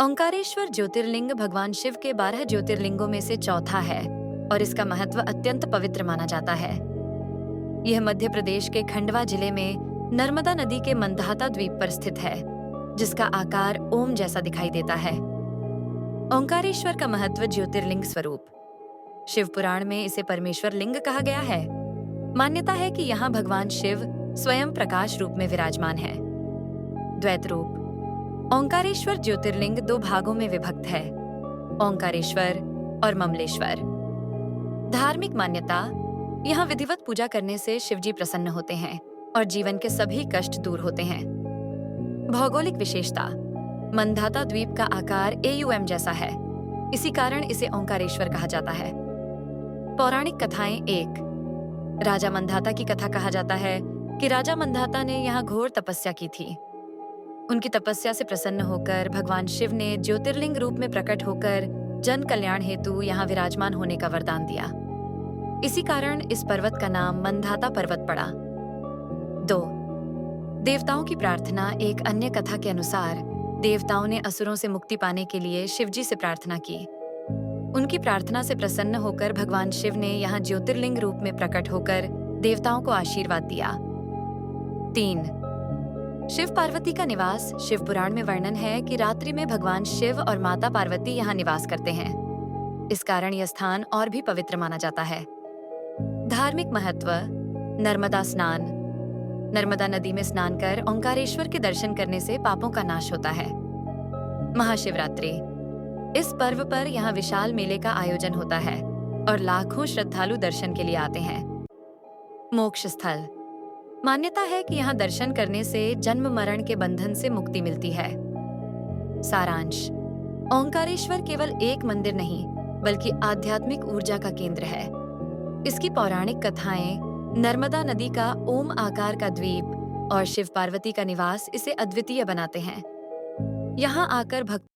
ओंकारेश्वर ज्योतिर्लिंग भगवान शिव के 12 ज्योतिर्लिंगों में से चौथा है और इसका महत्व अत्यंत पवित्र माना जाता है। यह मध्य प्रदेश के खंडवा जिले में नर्मदा नदी के मंदाता द्वीप पर स्थित है, जिसका आकार ओम जैसा दिखाई देता है। ओंकारेश्वर का महत्व ज्योतिर्लिंग स्वरूप। शिव पुराण में इसे परमेश्वर लिंग कहा गया है। मान्यता है कि यहाँ भगवान शिव स्वयं प्रकाश रूप में विराजमान है। द्वैत रूप। ओंकारेश्वर ज्योतिर्लिंग दो भागों में विभक्त है, ओंकारेश्वर और ममलेश्वर। धार्मिक मान्यता, यहाँ विधिवत पूजा करने से शिवजी प्रसन्न होते हैं और जीवन के सभी कष्ट दूर होते हैं। भौगोलिक विशेषता, मंदाता द्वीप का आकार एयूएम जैसा है, इसी कारण इसे ओंकारेश्वर कहा जाता है। पौराणिक कथाएं। एक, राजा मंदाता की कथा कहा जाता है कि राजा मंदाता ने यहाँ घोर तपस्या की थी। उनकी तपस्या से प्रसन्न होकर भगवान शिव ने ज्योतिर्लिंग रूप में प्रकट होकर जन कल्याण हेतु यहाँ विराजमान होने का वरदान दिया। इसी कारण इस पर्वत का नाम मंदाता पर्वत पड़ा। 2, देवताओं की प्रार्थना। एक अन्य कथा के अनुसार देवताओं ने असुरों से मुक्ति पाने के लिए शिवजी से प्रार्थना की। उनकी प्रार्थना से प्रसन्न होकर भगवान शिव ने यहाँ ज्योतिर्लिंग रूप में प्रकट होकर देवताओं को आशीर्वाद दिया। 3, शिव पार्वती का निवास। शिव पुराण में वर्णन है कि रात्रि में भगवान शिव और माता पार्वती यहाँ निवास करते हैं। इस कारण यह स्थान और भी पवित्र माना जाता है। धार्मिक महत्व, नर्मदा स्नान। नर्मदा नदी में स्नान कर ओंकारेश्वर के दर्शन करने से पापों का नाश होता है। महाशिवरात्रि, इस पर्व पर यहाँ विशाल मेले का आयोजन होता है और लाखों श्रद्धालु दर्शन के लिए आते हैं। मोक्ष स्थल, मान्यता है कि यहाँ दर्शन करने से जन्म मरण के बंधन से मुक्ति मिलती है। सारांश, ओंकारेश्वर केवल एक मंदिर नहीं बल्कि आध्यात्मिक ऊर्जा का केंद्र है। इसकी पौराणिक कथाएं, नर्मदा नदी का ओम आकार का द्वीप और शिव पार्वती का निवास इसे अद्वितीय बनाते हैं। यहाँ आकर भक्त